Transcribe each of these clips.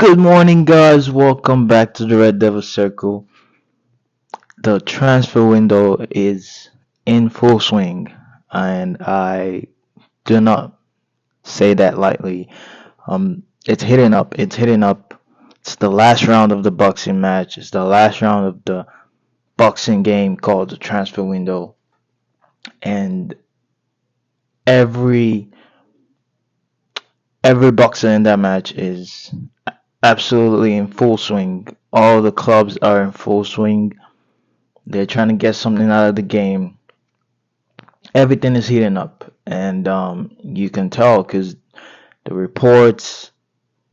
Good morning, guys. Welcome back to the Red Devil Circle. The transfer window is in full swing, and I do not say that lightly. It's hitting up. It's hitting up. It's the last round of the boxing match. It's the last round of the boxing game called the transfer window, and every every boxer in that match is absolutely in full swing. All the clubs are in full swing. They're trying to get something out of the game. Everything is heating up, and you can tell because the reports,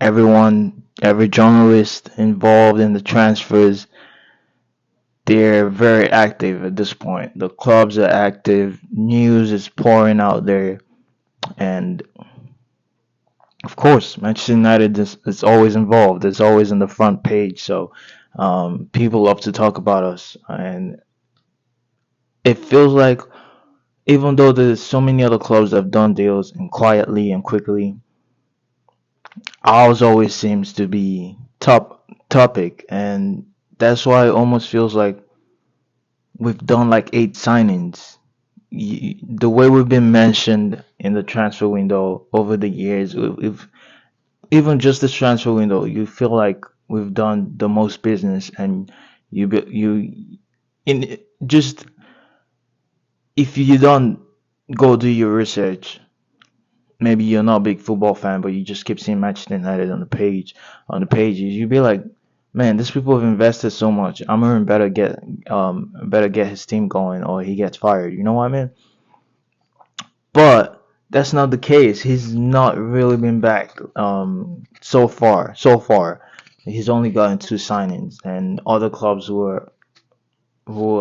every journalist involved in the transfers, they're very active at this point. The clubs are active, news is pouring out there, and of course, Manchester United is always involved. It's always in the front page, so people love to talk about us, and it feels like even though there's so many other clubs that have done deals and quietly and quickly, ours always seems to be top topic, and that's why it almost feels like we've done like 8 signings. The way we've been mentioned in the transfer window over the years, we've even just this transfer window, you feel like we've done the most business, and you in just if you don't go do your research, maybe you're not a big football fan, but you just keep seeing Manchester United on the pages. You'd be like, man, these people have invested so much. Amarin better get his team going, or he gets fired. You know what I mean? But that's not the case. He's not really been back so far. So far, he's only gotten 2 signings, and other clubs who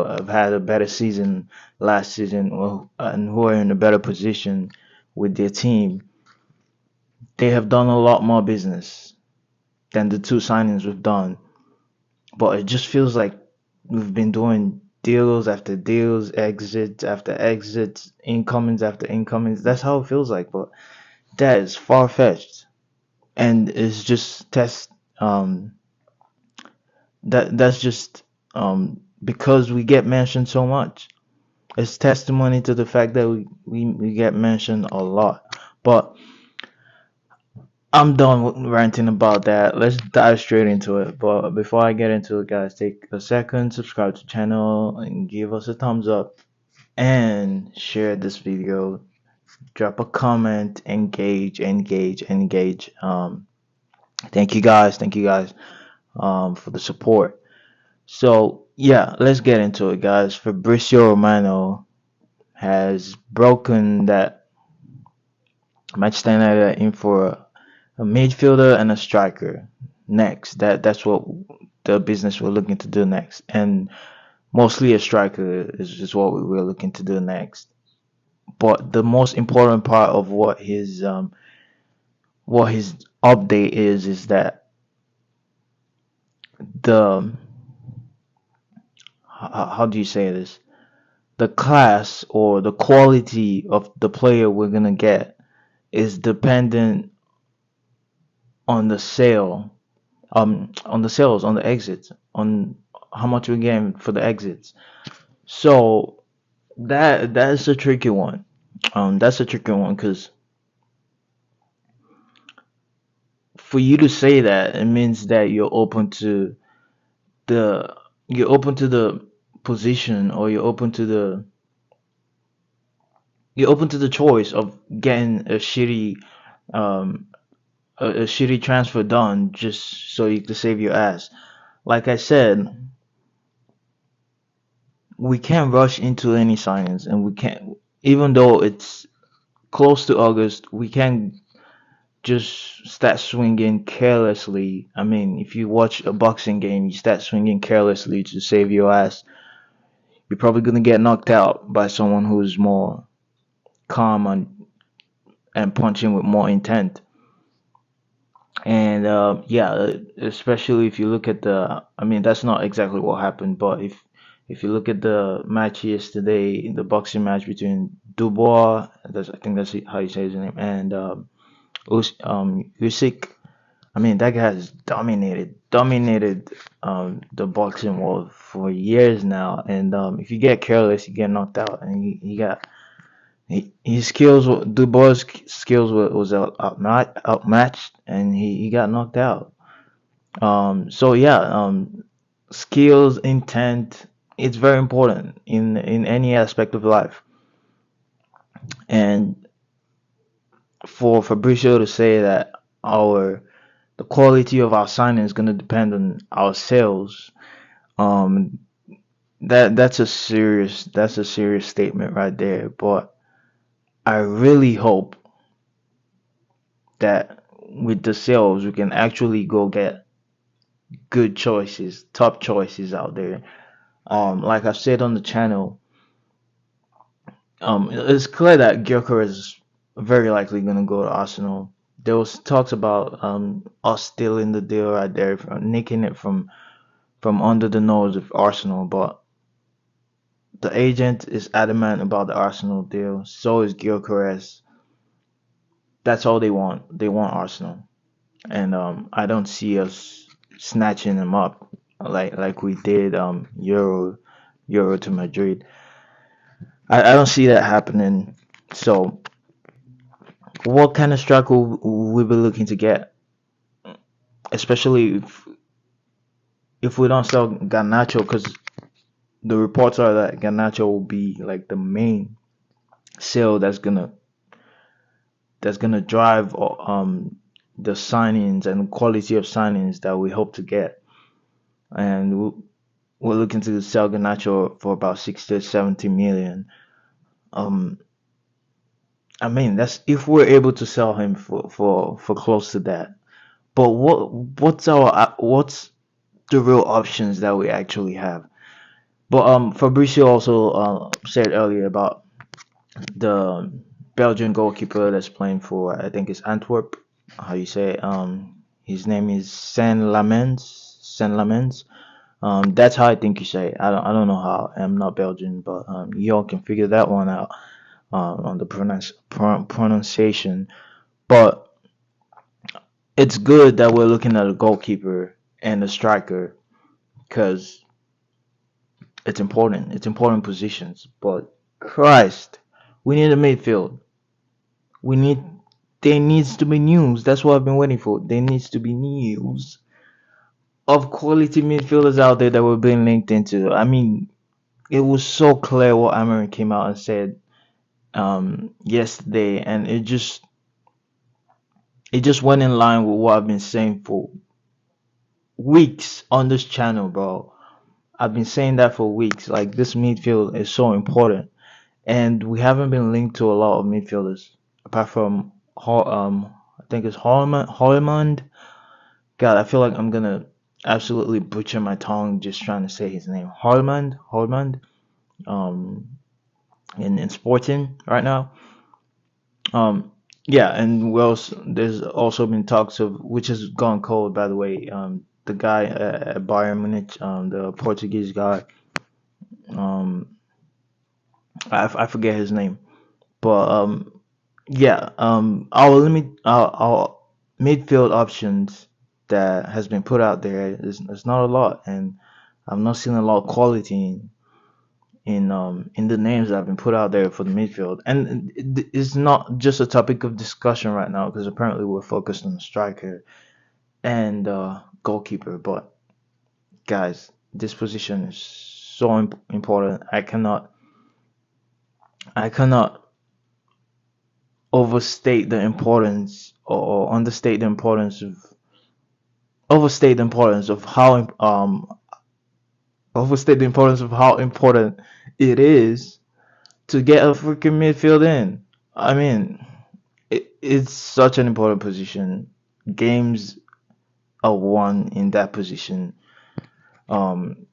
have had a better season last season, and who are in a better position with their team, they have done a lot more business than the 2 signings we've done. But it just feels like we've been doing deals after deals, exits after exits, incomings after incomings. That's how it feels like. But that is far fetched, and it's just um that's just because we get mentioned so much. It's testimony to the fact that we get mentioned a lot. But I'm done ranting about that. Let's dive straight into it. But before I get into it, guys, take a second, subscribe to the channel, and give us a thumbs up, and share this video. Drop a comment, engage. Thank you guys, for the support. So yeah, let's get into it, guys. Fabricio Romano has broken that Manchester United are in for a midfielder and a striker next. That's what the business we're looking to do next, and mostly a striker is what we're looking to do next. But the most important part of what his update is that the how do you say this? The class or the quality of the player we're gonna get is dependent on the sale, on the sales, on the exits, on how much we're getting for the exits. So that's a tricky one. That's a tricky one because for you to say that, it means that the you're open to the position, or you're open to the choice of getting um a shitty transfer done just so you can save your ass. Like I said, we can't rush into any signings, and we can't, even though it's close to August, we can't just start swinging carelessly. I mean, if you watch a boxing game, you start swinging carelessly to save your ass, you're probably gonna get knocked out by someone who's more calm and punching with more intent. And yeah, especially if you look at I mean, that's not exactly what happened, but if you look at the match yesterday, the boxing match between Dubois, I think that's how you say his name, and Usyk. I mean, that guy has dominated the boxing world for years now. And if you get careless, you get knocked out. And he got his skills, Dubois' skills was outmatched, and he got knocked out. So yeah, skills, intent, it's very important in any aspect of life. And for Fabricio to say that our the quality of our signing is going to depend on our sales, um, that's a serious statement right there. But I really hope that with the sales we can actually go get good choices, top choices out there. Like I said on the channel, it's clear that Gyökeres is very likely going to go to Arsenal. There was talks about us stealing the deal right there, nicking it from under the nose of Arsenal, but the agent is adamant about the Arsenal deal. So is Gyökeres. That's all they want. They want Arsenal, and I don't see us snatching them up like we did Euro to Madrid. I don't see that happening. So, what kind of striker will we be looking to get? Especially if we don't sell Garnacho, because the reports are that Garnacho will be like the main sale that's gonna drive the signings and quality of signings that we hope to get. And we're looking to sell Garnacho for about 60 to 70 million. Um, I mean, that's if we're able to sell him for close to that. But what's the real options that we actually have? But Fabricio also said earlier about the Belgian goalkeeper that's playing for, I think it's Antwerp. How you say it? His name is Saint Lamens. Saint Lamens. That's how I think you say it. I don't know how. I'm not Belgian, but y'all can figure that one out on the pronunciation. But it's good that we're looking at a goalkeeper and a striker because it's important. It's important positions. But Christ, we need a midfield. We need. There needs to be news. That's what I've been waiting for. There needs to be news of quality midfielders out there that we're being linked into. I mean, it was so clear what Amarin came out and said yesterday, and it just went in line with what I've been saying for weeks on this channel, bro. I've been saying that for weeks. Like this midfield is so important, and we haven't been linked to a lot of midfielders apart from I think it's Holland. God, I feel like I'm gonna absolutely butcher my tongue just trying to say his name. Holland. Um, in Sporting right now. Um, yeah, and there's also been talks of which has gone cold, by the way. The guy at Bayern Munich, the Portuguese guy. Um, I forget his name, but yeah. Our midfield options that has been put out there is not a lot, and I'm not seeing a lot of quality in the names that have been put out there for the midfield. And it's not just a topic of discussion right now because apparently we're focused on the striker and goalkeeper. But guys, this position is so important. I cannot overstate the importance or understate the importance of overstate the importance of how overstate the importance of how important it is to get a freaking midfield in. I mean, it's such an important position. Games are won in that position. Um,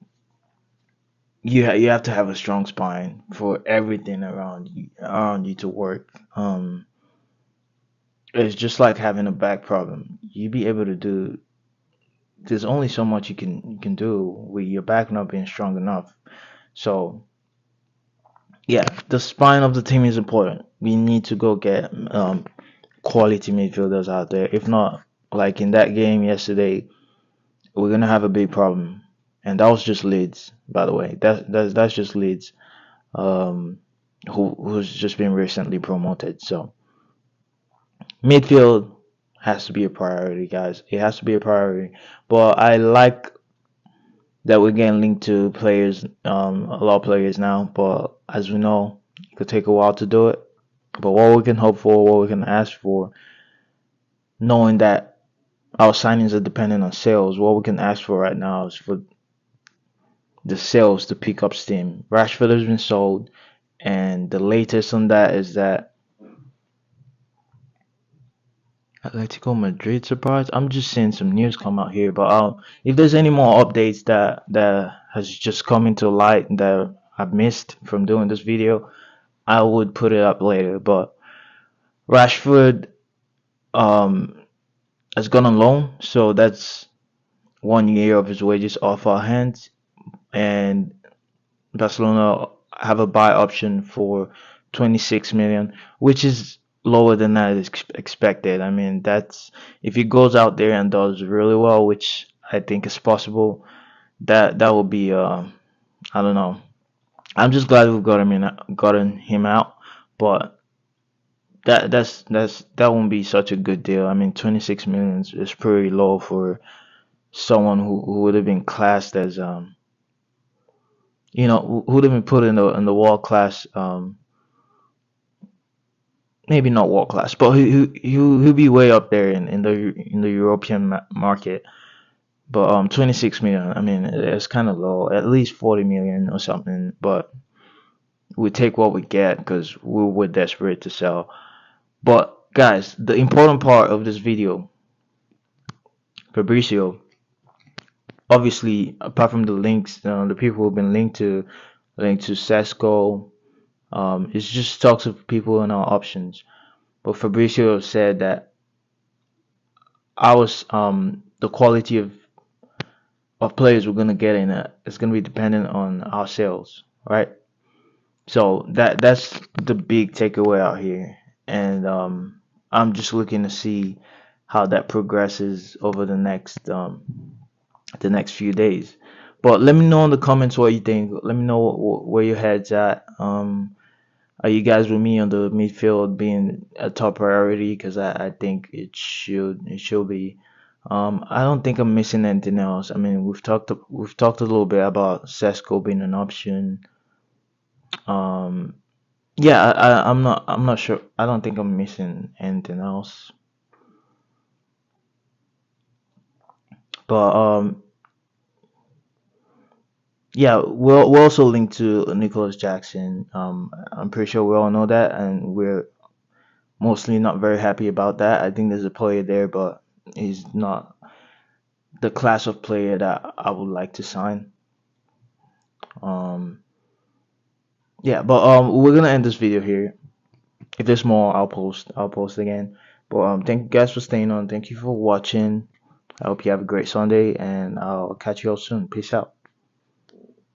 you have to have a strong spine for everything around you to work. It's just like having a back problem. You be able to do. There's only so much you can do with your back not being strong enough. So yeah, the spine of the team is important. We need to go get quality midfielders out there. If not, like in that game yesterday, we're gonna have a big problem. And that was just Leeds, by the way. That's just Leeds, um, who's just been recently promoted. So midfield has to be a priority, guys. It has to be a priority. But I like that we're getting linked to players, a lot of players now. But as we know, it could take a while to do it. But what we can hope for, what we can ask for, knowing that our signings are dependent on sales, what we can ask for right now is for the sales to pick up steam. Rashford has been sold, and the latest on that is that Atletico Madrid surprise. I'm just seeing some news come out here, but if there's any more updates that has just come into light that I've missed from doing this video, I would put it up later. But Rashford um has gone on loan, so that's 1 year of his wages off our hands, and Barcelona have a buy option for 26 million, which is lower than I expected. I mean, that's if he goes out there and does really well, which I think is possible. That will be I don't know. I'm just glad we've gotten him out, but that won't be such a good deal. I mean, 26 million is pretty low for someone who would have been classed as who would have been put in the world class, maybe not world class, but he'll be way up there in the European market. But 26 million, I mean, it's kind of low. At least 40 million or something. But we take what we get because we're desperate to sell. But guys, the important part of this video, Fabricio, obviously apart from the links, the people who've been linked to Sesco, it's just talks of people and our options. But Fabricio said that the quality of players we're gonna get in it is gonna be dependent on our sales, right? So that's the big takeaway out here, and I'm just looking to see how that progresses over the next few days. But let me know in the comments what you think. Let me know where your head's at. Are you guys with me on the midfield being a top priority? Because I think it should be. I don't think I'm missing anything else. I mean, we've talked a little bit about Sesko being an option. Um, yeah, I'm not sure. I don't think I'm missing anything else. But yeah, we're also linked to Nicholas Jackson. I'm pretty sure we all know that, and we're mostly not very happy about that. I think there's a player there, but he's not the class of player that I would like to sign. Um, yeah, but we're gonna end this video here. If there's more, I'll post again. But thank you guys for staying on. Thank you for watching. I hope you have a great Sunday, and I'll catch you all soon. Peace out.